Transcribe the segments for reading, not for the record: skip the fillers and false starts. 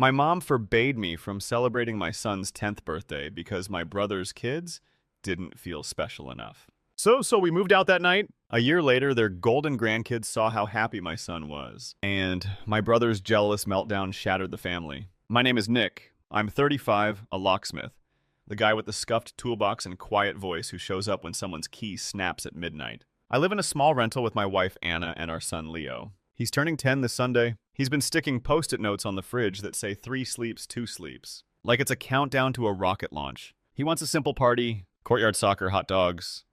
My mom forbade me from celebrating my son's 10th birthday because my brother's kids didn't feel special enough. So we moved out that night. A year later, their golden grandkids saw how happy my son was, and my brother's jealous meltdown shattered the family. My name is Nick. I'm 35, a locksmith. The guy with the scuffed toolbox and quiet voice who shows up when someone's key snaps at midnight. I live in a small rental with my wife Anna and our son Leo. He's turning 10 this Sunday. He's been sticking post-it notes on the fridge that say 3 sleeps, 2 sleeps. Like it's a countdown to a rocket launch. He wants a simple party, courtyard soccer, hot dogs,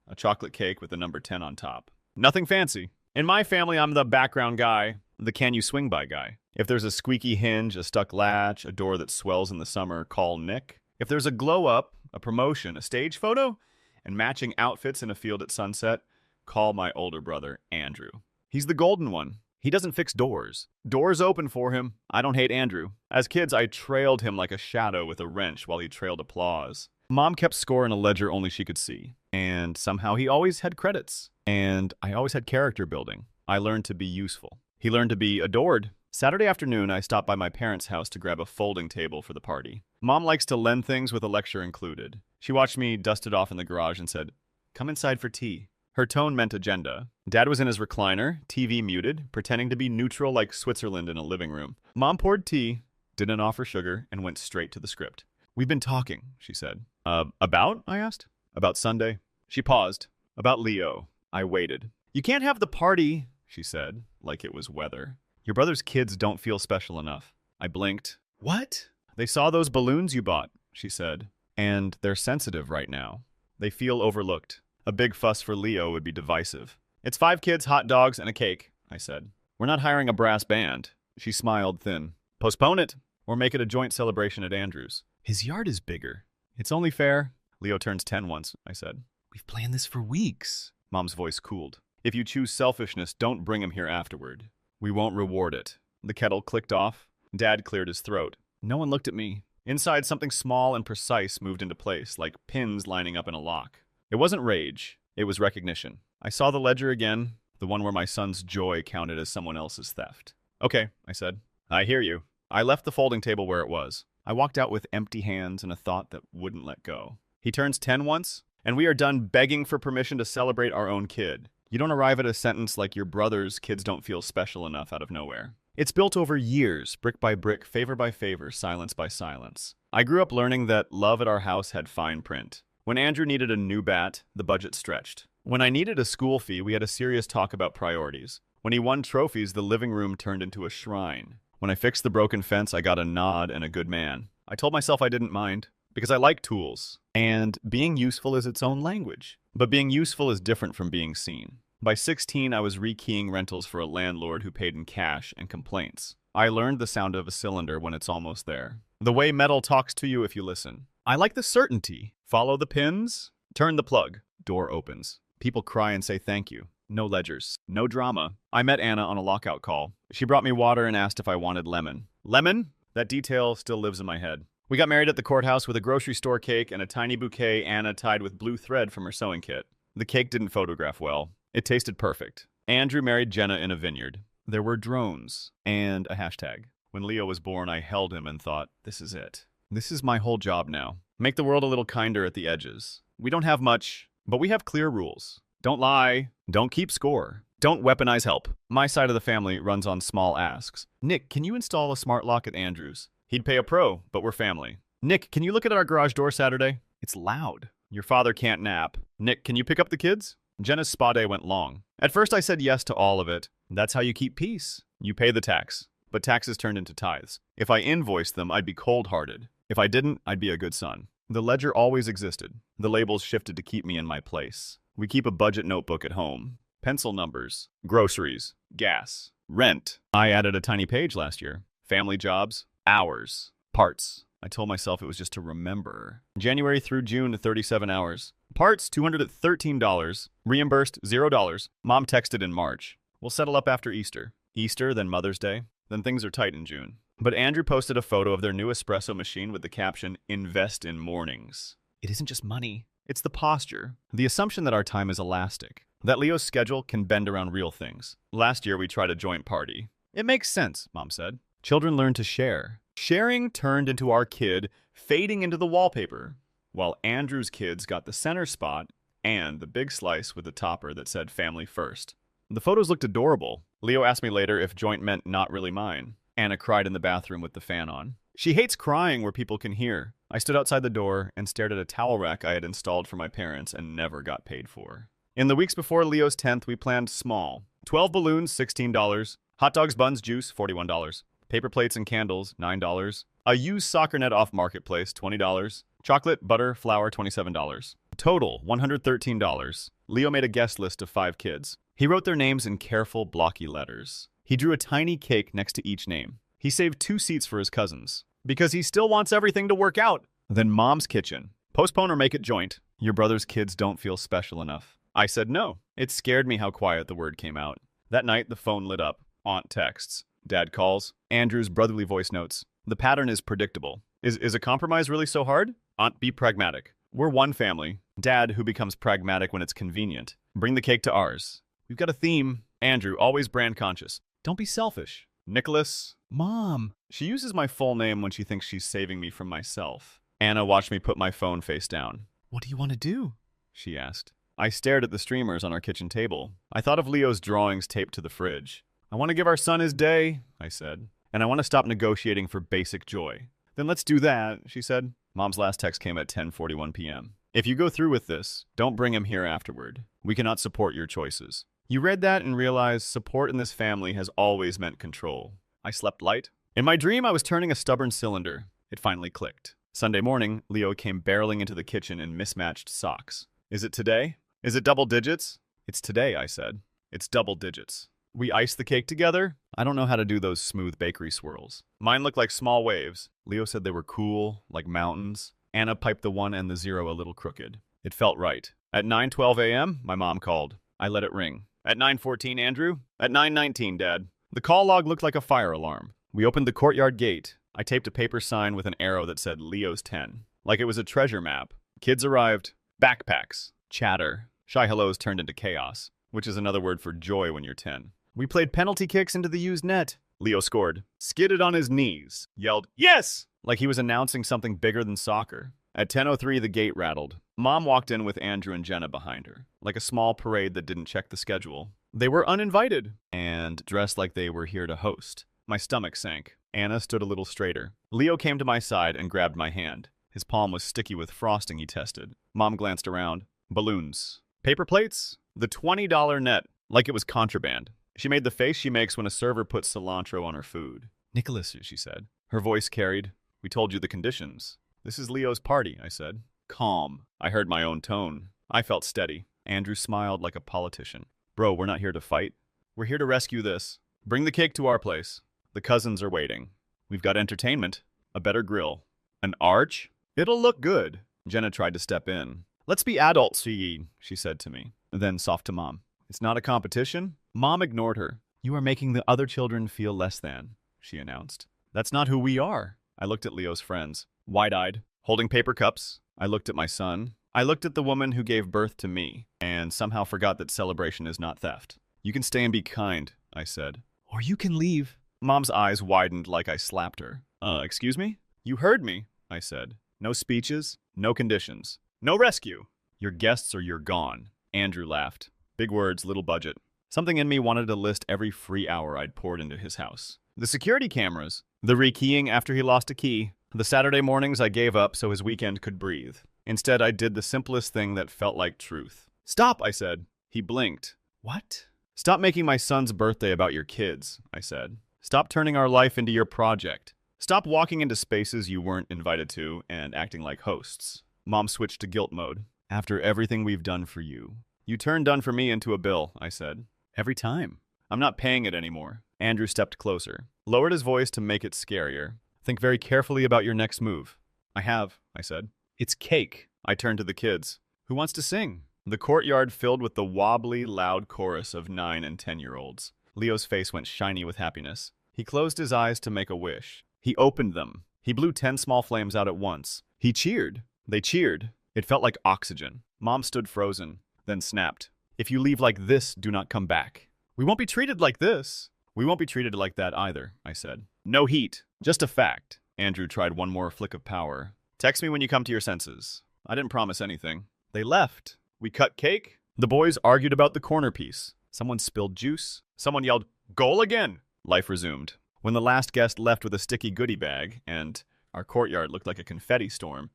a chocolate cake with the number 10 on top. Nothing fancy. In my family, I'm the background guy, the can you swing by guy. If there's a squeaky hinge, a stuck latch, a door that swells in the summer, call Nick. If there's a glow up, a promotion, a stage photo, and matching outfits in a field at sunset, call my older brother, Andrew. He's the golden one. He doesn't fix doors. Doors open for him. I don't hate Andrew. As kids, I trailed him like a shadow with a wrench while he trailed applause. Mom kept score in a ledger only she could see. And somehow he always had credits. And I always had character building. I learned to be useful. He learned to be adored. Saturday afternoon, I stopped by my parents' house to grab a folding table for the party. Mom likes to lend things with a lecture included. She watched me dust it off in the garage and said, "Come inside for tea." Her tone meant agenda. Dad was in his recliner, TV muted, pretending to be neutral like Switzerland in a living room. Mom poured tea, didn't offer sugar, and went straight to the script. "We've been talking," she said. About?" I asked. "About Sunday." She paused. "About Leo." I waited. "You can't have the party," she said, like it was weather. "Your brother's kids don't feel special enough." I blinked. "What?" "They saw those balloons you bought," she said, "and they're sensitive right now. They feel overlooked. A big fuss for Leo would be divisive." "It's 5 kids, hot dogs, and a cake," I said. "We're not hiring a brass band." She smiled thin. "Postpone it, or make it a joint celebration at Andrew's." "His yard is bigger." "It's only fair." "Leo turns 10 once," I said. "We've planned this for weeks." Mom's voice cooled. "If you choose selfishness, don't bring him here afterward. We won't reward it." The kettle clicked off. Dad cleared his throat. No one looked at me. Inside, something small and precise moved into place, like pins lining up in a lock. It wasn't rage. It was recognition. I saw the ledger again, the one where my son's joy counted as someone else's theft. "Okay," I said. "I hear you." I left the folding table where it was. I walked out with empty hands and a thought that wouldn't let go. He turns 10 once, and we are done begging for permission to celebrate our own kid. You don't arrive at a sentence like your brother's kids don't feel special enough out of nowhere. It's built over years, brick by brick, favor by favor, silence by silence. I grew up learning that love at our house had fine print. When Andrew needed a new bat, the budget stretched. When I needed a school fee, we had a serious talk about priorities. When he won trophies, the living room turned into a shrine. When I fixed the broken fence, I got a nod and a good man. I told myself I didn't mind, because I like tools. And being useful is its own language. But being useful is different from being seen. By 16, I was rekeying rentals for a landlord who paid in cash and complaints. I learned the sound of a cylinder when it's almost there. The way metal talks to you if you listen. I like the certainty. Follow the pins, turn the plug. Door opens. People cry and say thank you. No ledgers. No drama. I met Anna on a lockout call. She brought me water and asked if I wanted lemon. Lemon? That detail still lives in my head. We got married at the courthouse with a grocery store cake and a tiny bouquet Anna tied with blue thread from her sewing kit. The cake didn't photograph well. It tasted perfect. Andrew married Jenna in a vineyard. There were drones and a hashtag. When Leo was born, I held him and thought, this is it. This is my whole job now. Make the world a little kinder at the edges. We don't have much, but we have clear rules. Don't lie. Don't keep score. Don't weaponize help. My side of the family runs on small asks. Nick, can you install a smart lock at Andrew's? He'd pay a pro, but we're family. Nick, can you look at our garage door Saturday? It's loud. Your father can't nap. Nick, can you pick up the kids? Jenna's spa day went long. At first I said yes to all of it. That's how you keep peace. You pay the tax. But taxes turned into tithes. If I invoiced them, I'd be cold-hearted. If I didn't, I'd be a good son. The ledger always existed. The labels shifted to keep me in my place. We keep a budget notebook at home. Pencil numbers, groceries, gas, rent. I added a tiny page last year. Family jobs, hours, parts. I told myself it was just to remember. January through June, 37 hours. Parts, $213. Reimbursed, $0. Mom texted in March. We'll settle up after Easter. Easter, then Mother's Day. Then things are tight in June. But Andrew posted a photo of their new espresso machine with the caption, "Invest in mornings." It isn't just money. It's the posture. The assumption that our time is elastic. That Leo's schedule can bend around real things. Last year, we tried a joint party. It makes sense, Mom said. Children learn to share. Sharing turned into our kid fading into the wallpaper, while Andrew's kids got the center spot and the big slice with the topper that said family first. The photos looked adorable. Leo asked me later if joint meant not really mine. Anna cried in the bathroom with the fan on. She hates crying where people can hear. I stood outside the door and stared at a towel rack I had installed for my parents and never got paid for. In the weeks before Leo's 10th, we planned small. 12 balloons, $16. Hot dogs, buns, juice, $41. Paper plates and candles, $9. A used soccer net off Marketplace, $20. Chocolate, butter, flour, $27. Total, $113. Leo made a guest list of 5 kids. He wrote their names in careful, blocky letters. He drew a tiny cake next to each name. He saved 2 seats for his cousins, because he still wants everything to work out. Then Mom's kitchen. Postpone or make it joint. Your brother's kids don't feel special enough. I said no. It scared me how quiet the word came out. That night, the phone lit up. Aunt texts. Dad calls. Andrew's brotherly voice notes. The pattern is predictable. Is a compromise really so hard? Aunt, be pragmatic. We're one family. Dad, who becomes pragmatic when it's convenient. Bring the cake to ours. We've got a theme. Andrew, always brand conscious. Don't be selfish. Nicholas. Mom. She uses my full name when she thinks she's saving me from myself. Anna watched me put my phone face down. What do you want to do? She asked. I stared at the streamers on our kitchen table. I thought of Leo's drawings taped to the fridge. I want to give our son his day, I said. And I want to stop negotiating for basic joy. Then let's do that, she said. Mom's last text came at 10:41 p.m. If you go through with this, don't bring him here afterward. We cannot support your choices. You read that and realized support in this family has always meant control. I slept light. In my dream, I was turning a stubborn cylinder. It finally clicked. Sunday morning, Leo came barreling into the kitchen in mismatched socks. Is it today? Is it double digits? It's today, I said. It's double digits. We iced the cake together. I don't know how to do those smooth bakery swirls. Mine looked like small waves. Leo said they were cool, like mountains. Anna piped the 1 and the 0 a little crooked. It felt right. At 9:12 a.m., my mom called. I let it ring. At 9:14, Andrew. At 9:19, Dad. The call log looked like a fire alarm. We opened the courtyard gate. I taped a paper sign with an arrow that said Leo's 10, like it was a treasure map. Kids arrived. Backpacks. Chatter. Shy hellos turned into chaos, which is another word for joy when you're 10. We played penalty kicks into the used net. Leo scored. Skidded on his knees. Yelled, yes! Like he was announcing something bigger than soccer. At 10:03, the gate rattled. Mom walked in with Andrew and Jenna behind her, like a small parade that didn't check the schedule. They were uninvited and dressed like they were here to host. My stomach sank. Anna stood a little straighter. Leo came to my side and grabbed my hand. His palm was sticky with frosting he tested. Mom glanced around. Balloons. Paper plates? The $20 net, like it was contraband. She made the face she makes when a server puts cilantro on her food. Nicholas, she said. Her voice carried. We told you the conditions. This is Leo's party, I said. Calm. I heard my own tone. I felt steady. Andrew smiled like a politician. Bro, we're not here to fight. We're here to rescue this. Bring the cake to our place. The cousins are waiting. We've got entertainment. A better grill. An arch? It'll look good. Jenna tried to step in. Let's be adults, she said to me. Then soft to Mom. It's not a competition. Mom ignored her. You are making the other children feel less than, she announced. That's not who we are. I looked at Leo's friends, wide-eyed, holding paper cups. I looked at my son. I looked at the woman who gave birth to me, and somehow forgot that celebration is not theft. You can stay and be kind, I said. Or you can leave. Mom's eyes widened like I slapped her. Excuse me? You heard me, I said. No speeches, no conditions, no rescue. Your guests or you're gone. Andrew laughed. Big words, little budget. Something in me wanted to list every free hour I'd poured into his house. The security cameras, the rekeying after he lost a key, the Saturday mornings I gave up so his weekend could breathe. Instead, I did the simplest thing that felt like truth. Stop, I said. He blinked. What? Stop making my son's birthday about your kids, I said. Stop turning our life into your project. Stop walking into spaces you weren't invited to and acting like hosts. Mom switched to guilt mode. After everything we've done for you. You turned done for me into a bill, I said. Every time. I'm not paying it anymore. Andrew stepped closer, lowered his voice to make it scarier. Think very carefully about your next move. I have, I said. It's cake. I turned to the kids. Who wants to sing? The courtyard filled with the wobbly, loud chorus of 9 and 10-year-olds. Leo's face went shiny with happiness. He closed his eyes to make a wish. He opened them. He blew 10 small flames out at once. He cheered. They cheered. It felt like oxygen. Mom stood frozen, then snapped. If you leave like this, do not come back. We won't be treated like this. We won't be treated like that either, I said. No heat. Just a fact. Andrew tried one more flick of power. Text me when you come to your senses. I didn't promise anything. They left. We cut cake. The boys argued about the corner piece. Someone spilled juice. Someone yelled, "Goal again!" Life resumed. When the last guest left with a sticky goodie bag, and our courtyard looked like a confetti storm,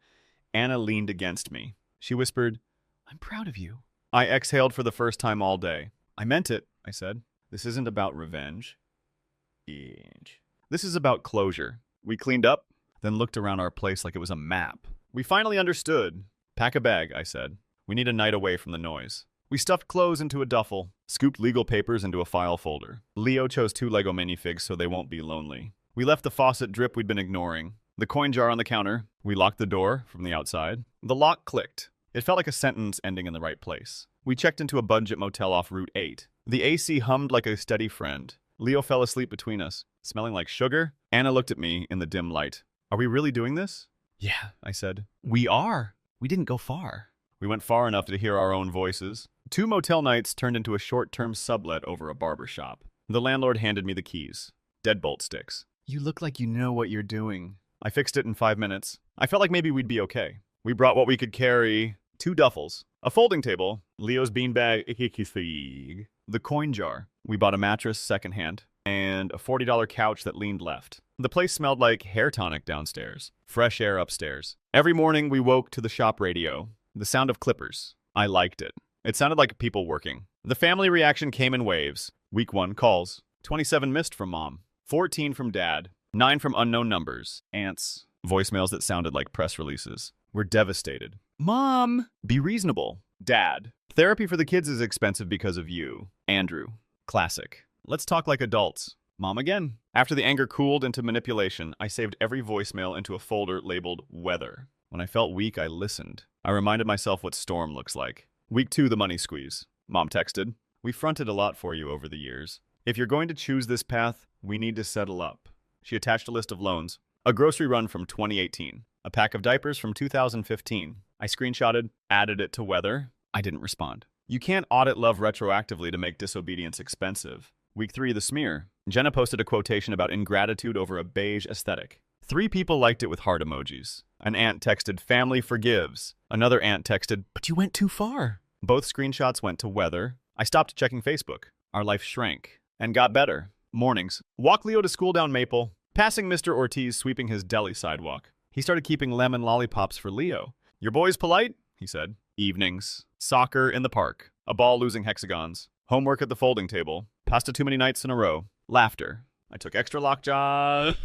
Anna leaned against me. She whispered, "I'm proud of you." I exhaled for the first time all day. "I meant it," I said. "This isn't about revenge. This is about closure." We cleaned up, then looked around our place like it was a map. We finally understood. "Pack a bag," I said. "We need a night away from the noise." We stuffed clothes into a duffel, scooped legal papers into a file folder. Leo chose 2 Lego minifigs so they won't be lonely. We left the faucet drip we'd been ignoring. The coin jar on the counter. We locked the door from the outside. The lock clicked. It felt like a sentence ending in the right place. We checked into a budget motel off Route 8. The AC hummed like a steady friend. Leo fell asleep between us, smelling like sugar. Anna looked at me in the dim light. "Are we really doing this?" "Yeah," I said. "We are. We didn't go far." We went far enough to hear our own voices. 2 motel nights turned into a short-term sublet over a barber shop. The landlord handed me the keys. Deadbolt sticks. "You look like you know what you're doing." I fixed it in 5 minutes. I felt like maybe we'd be okay. We brought what we could carry. 2 duffels. A folding table. Leo's beanbag. The coin jar. We bought a mattress secondhand. And a $40 couch that leaned left. The place smelled like hair tonic downstairs. Fresh air upstairs. Every morning we woke to the shop radio. The sound of clippers. I liked it. It sounded like people working. The family reaction came in waves. Week 1, calls. 27 missed from mom. 14 from dad. 9 from unknown numbers. Aunts. Voicemails that sounded like press releases. We're devastated. "Mom, be reasonable." Dad. "Therapy for the kids is expensive because of you." Andrew. Classic. "Let's talk like adults." Mom again. After the anger cooled into manipulation, I saved every voicemail into a folder labeled weather. When I felt weak, I listened. I reminded myself what storm looks like. Week 2, the money squeeze. Mom texted, "We fronted a lot for you over the years. If you're going to choose this path, we need to settle up." She attached a list of loans. A grocery run from 2018. A pack of diapers from 2015. I screenshotted, added it to weather. I didn't respond. You can't audit love retroactively to make disobedience expensive. Week 3, the smear. Jenna posted a quotation about ingratitude over a beige aesthetic. 3 people liked it with heart emojis. An aunt texted, "Family forgives." Another aunt texted, "But you went too far." Both screenshots went to weather. I stopped checking Facebook. Our life shrank and got better. Mornings. Walk Leo to school down Maple. Passing Mr. Ortiz sweeping his deli sidewalk. He started keeping lemon lollipops for Leo. "Your boy's polite," he said. Evenings. Soccer in the park. A ball losing hexagons. Homework at the folding table. Pasta too many nights in a row. Laughter. I took extra lock jobs.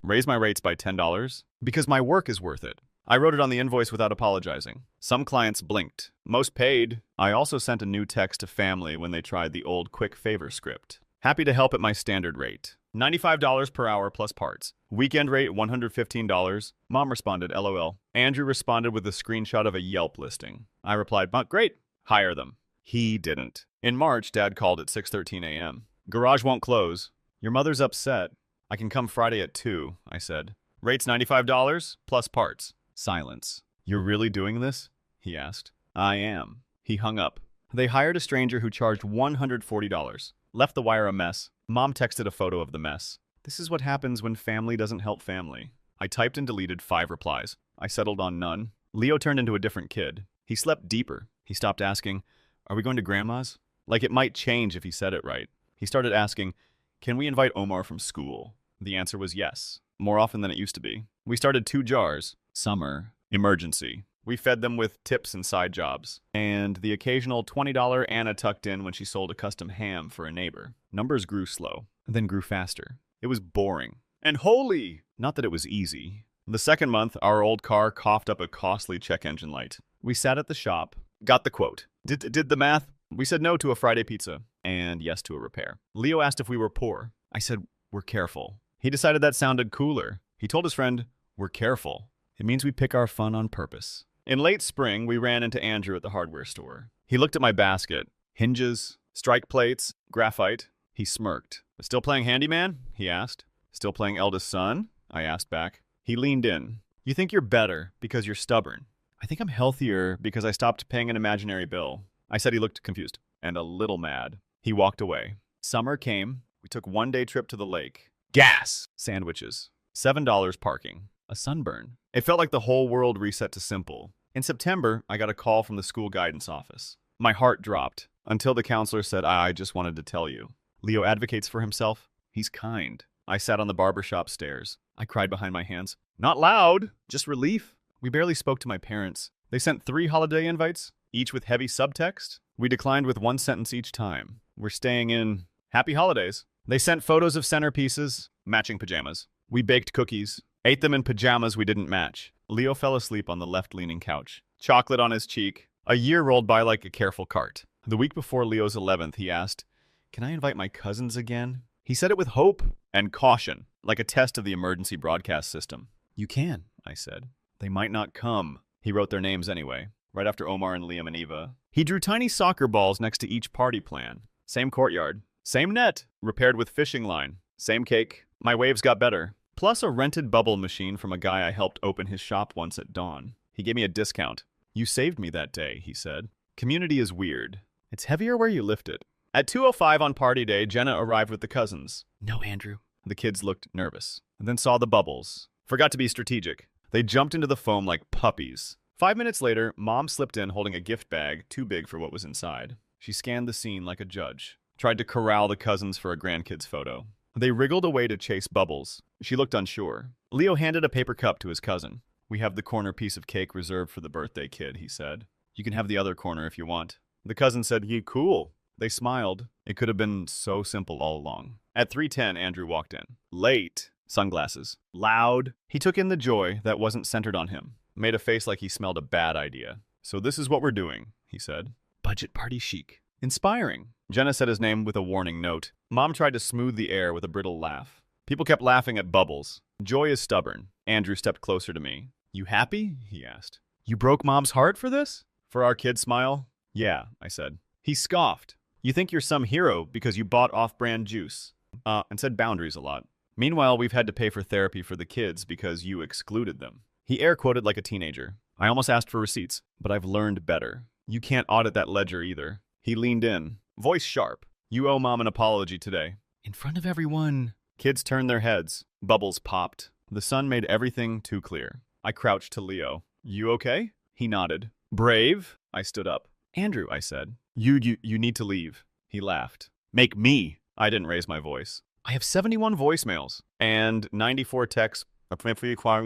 Raised my rates by $10 because my work is worth it. I wrote it on the invoice without apologizing. Some clients blinked. Most paid. I also sent a new text to family when they tried the old quick favor script. Happy to help at my standard rate. $95 per hour plus parts. Weekend rate $115. Mom responded, LOL. Andrew responded with a screenshot of a Yelp listing. I replied, great, hire them. He didn't. In March, Dad called at 6:13 a.m. Garage won't close. Your mother's upset. I can come Friday at 2, I said. Rate's $95 plus parts. Silence. You're really doing this? He asked. I am. He hung up. They hired a stranger who charged $140. Left the wire a mess. Mom texted a photo of the mess. This is what happens when family doesn't help family. I typed and deleted 5 replies. I settled on none. Leo turned into a different kid. He slept deeper. He stopped asking, are we going to grandma's? Like it might change if he said it right. He started asking, can we invite Omar from school? The answer was yes, more often than it used to be. We started 2 jars. Summer. Emergency. We fed them with tips and side jobs. And the occasional $20 Anna tucked in when she sold a custom ham for a neighbor. Numbers grew slow, then grew faster. It was boring. And holy! Not that it was easy. The second month, our old car coughed up a costly check engine light. We sat at the shop, got the quote. Did the math? We said no to a Friday pizza, and yes to a repair. Leo asked if we were poor. I said, we're careful. He decided that sounded cooler. He told his friend, we're careful. It means we pick our fun on purpose. In late spring, we ran into Andrew at the hardware store. He looked at my basket. Hinges, strike plates, graphite. He smirked. Still playing handyman? He asked. Still playing eldest son? I asked back. He leaned in. You think you're better because you're stubborn. I think I'm healthier because I stopped paying an imaginary bill. I said. He looked confused and a little mad. He walked away. Summer came. We took 1-day trip to the lake. Gas! Sandwiches. $7 parking. A sunburn. It felt like the whole world reset to simple. In September, I got a call from the school guidance office. My heart dropped until the counselor said, I just wanted to tell you. Leo advocates for himself. He's kind. I sat on the barbershop stairs. I cried behind my hands. Not loud, just relief. We barely spoke to my parents. They sent 3 holiday invites, each with heavy subtext. We declined with 1 sentence each time. We're staying in Happy Holidays. They sent photos of centerpieces, matching pajamas. We baked cookies, ate them in pajamas we didn't match. Leo fell asleep on the left-leaning couch, chocolate on his cheek. A year rolled by like a careful cart. The week before Leo's 11th, he asked, "Can I invite my cousins again?" He said it with hope and caution, like a test of the emergency broadcast system. "You can," I said. "They might not come." He wrote their names anyway, right after Omar and Liam and Eva. He drew tiny soccer balls next to each party plan. Same courtyard, same net, repaired with fishing line, same cake. My waves got better. Plus a rented bubble machine from a guy I helped open his shop once at dawn. He gave me a discount. "You saved me that day," he said. "Community is weird. It's heavier where you lift it." At 2:05 on party day, Jenna arrived with the cousins. "No, Andrew." The kids looked nervous, and then saw the bubbles. Forgot to be strategic. They jumped into the foam like puppies. 5 minutes later, Mom slipped in holding a gift bag too big for what was inside. She scanned the scene like a judge. Tried to corral the cousins for a grandkid's photo. They wriggled away to chase bubbles. She looked unsure. Leo handed a paper cup to his cousin. "We have the corner piece of cake reserved for the birthday kid," he said. "You can have the other corner if you want." The cousin said, "Yeah, cool." They smiled. It could have been so simple all along. At 3:10, Andrew walked in. Late. Sunglasses. Loud. He took in the joy that wasn't centered on him. Made a face like he smelled a bad idea. "So this is what we're doing," he said. "Budget party chic." Inspiring. Jenna said his name with a warning note. Mom tried to smooth the air with a brittle laugh. People kept laughing at Bubbles. Joy is stubborn. Andrew stepped closer to me. "You happy?" he asked. "You broke Mom's heart for this?" "For our kid smile?" "Yeah," I said. He scoffed. "You think you're some hero because you bought off-brand juice." And said boundaries a lot. "Meanwhile, we've had to pay for therapy for the kids because you excluded them." He air-quoted like a teenager. "I almost asked for receipts, but I've learned better. You can't audit that ledger either." He leaned in, voice sharp. "You owe Mom an apology today." "In front of everyone." Kids turned their heads. Bubbles popped. The sun made everything too clear. I crouched to Leo. "You okay?" He nodded. "Brave?" I stood up. "Andrew," I said. You need to leave." He laughed. "Make me." I didn't raise my voice. "I have 71 voicemails and 94 texts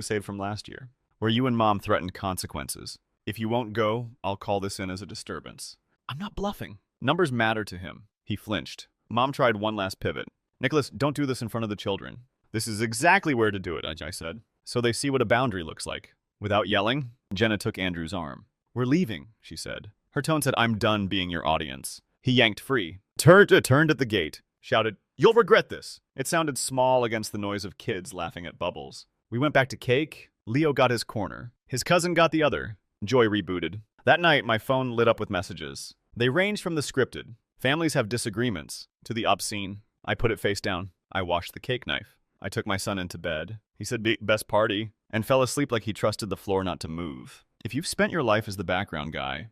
saved from last year, where you and Mom threatened consequences. If you won't go, I'll call this in as a disturbance." "I'm not bluffing." Numbers matter to him. He flinched. Mom tried one last pivot. "Nicholas, don't do this in front of the children." "This is exactly where to do it," I said. "So they see what a boundary looks like." Without yelling, Jenna took Andrew's arm. "We're leaving," she said. Her tone said, "I'm done being your audience." He yanked free. Turned at the gate. Shouted, "You'll regret this." It sounded small against the noise of kids laughing at Bubbles. We went back to cake. Leo got his corner. His cousin got the other. Joy rebooted. That night, my phone lit up with messages. They ranged from the scripted, "Families have disagreements," to the obscene, "I put it face down. I washed the cake knife." I took my son into bed. He said, "Best party," and fell asleep like he trusted the floor not to move. If you've spent your life as the background guy,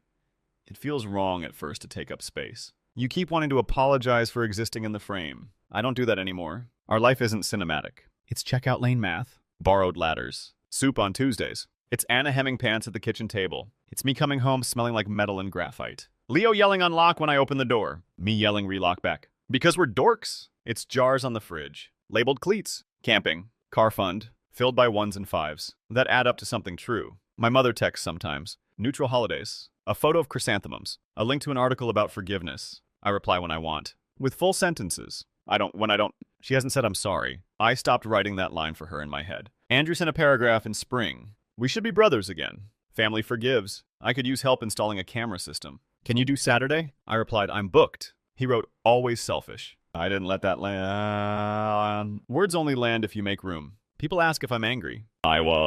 it feels wrong at first to take up space. You keep wanting to apologize for existing in the frame. I don't do that anymore. Our life isn't cinematic. It's checkout lane math, borrowed ladders, soup on Tuesdays. It's Anna hemming pants at the kitchen table. It's me coming home smelling like metal and graphite. Leo yelling unlock when I open the door. Me yelling relock back. Because we're dorks. It's jars on the fridge, labeled cleats, camping, car fund, filled by 1s and 5s. That add up to something true. My mother texts sometimes. Neutral holidays. A photo of chrysanthemums. A link to an article about forgiveness. I reply when I want. With full sentences. When I don't. She hasn't said I'm sorry. I stopped writing that line for her in my head. Andrew sent a paragraph in spring. "We should be brothers again. Family forgives. I could use help installing a camera system. Can you do Saturday?" I replied, "I'm booked." He wrote, "Always selfish." I didn't let that land. Words only land if you make room. People ask if I'm angry. I was.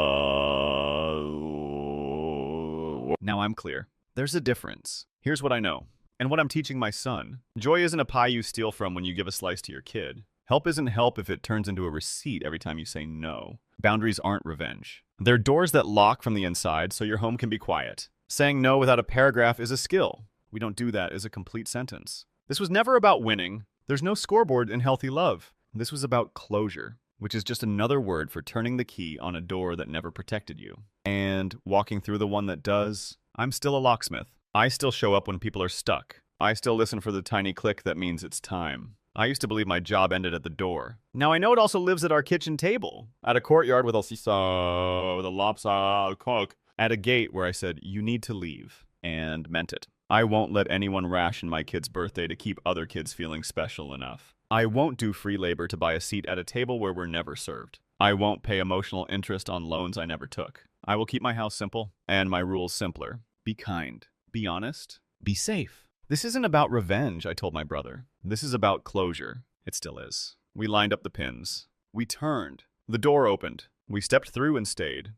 Now I'm clear. There's a difference. Here's what I know. And what I'm teaching my son. Joy isn't a pie you steal from when you give a slice to your kid. Help isn't help if it turns into a receipt every time you say no. Boundaries aren't revenge. They're doors that lock from the inside so your home can be quiet. Saying no without a paragraph is a skill. We don't do that as a complete sentence. This was never about winning. There's no scoreboard in healthy love. This was about closure. which is just another word for turning the key on a door that never protected you. And walking through the one that does, I'm still a locksmith. I still show up when people are stuck. I still listen for the tiny click that means it's time. I used to believe my job ended at the door. Now I know it also lives at our kitchen table, at a courtyard with a seesaw, with a lopsided cook, at a gate where I said, you need to leave, and meant it. I won't let anyone ration my kid's birthday to keep other kids feeling special enough. I won't do free labor to buy a seat at a table where we're never served. I won't pay emotional interest on loans I never took. I will keep my house simple, and my rules simpler. Be kind. Be honest. Be safe. This isn't about revenge, I told my brother. This is about closure. It still is. We lined up the pins. We turned. The door opened. We stepped through and stayed.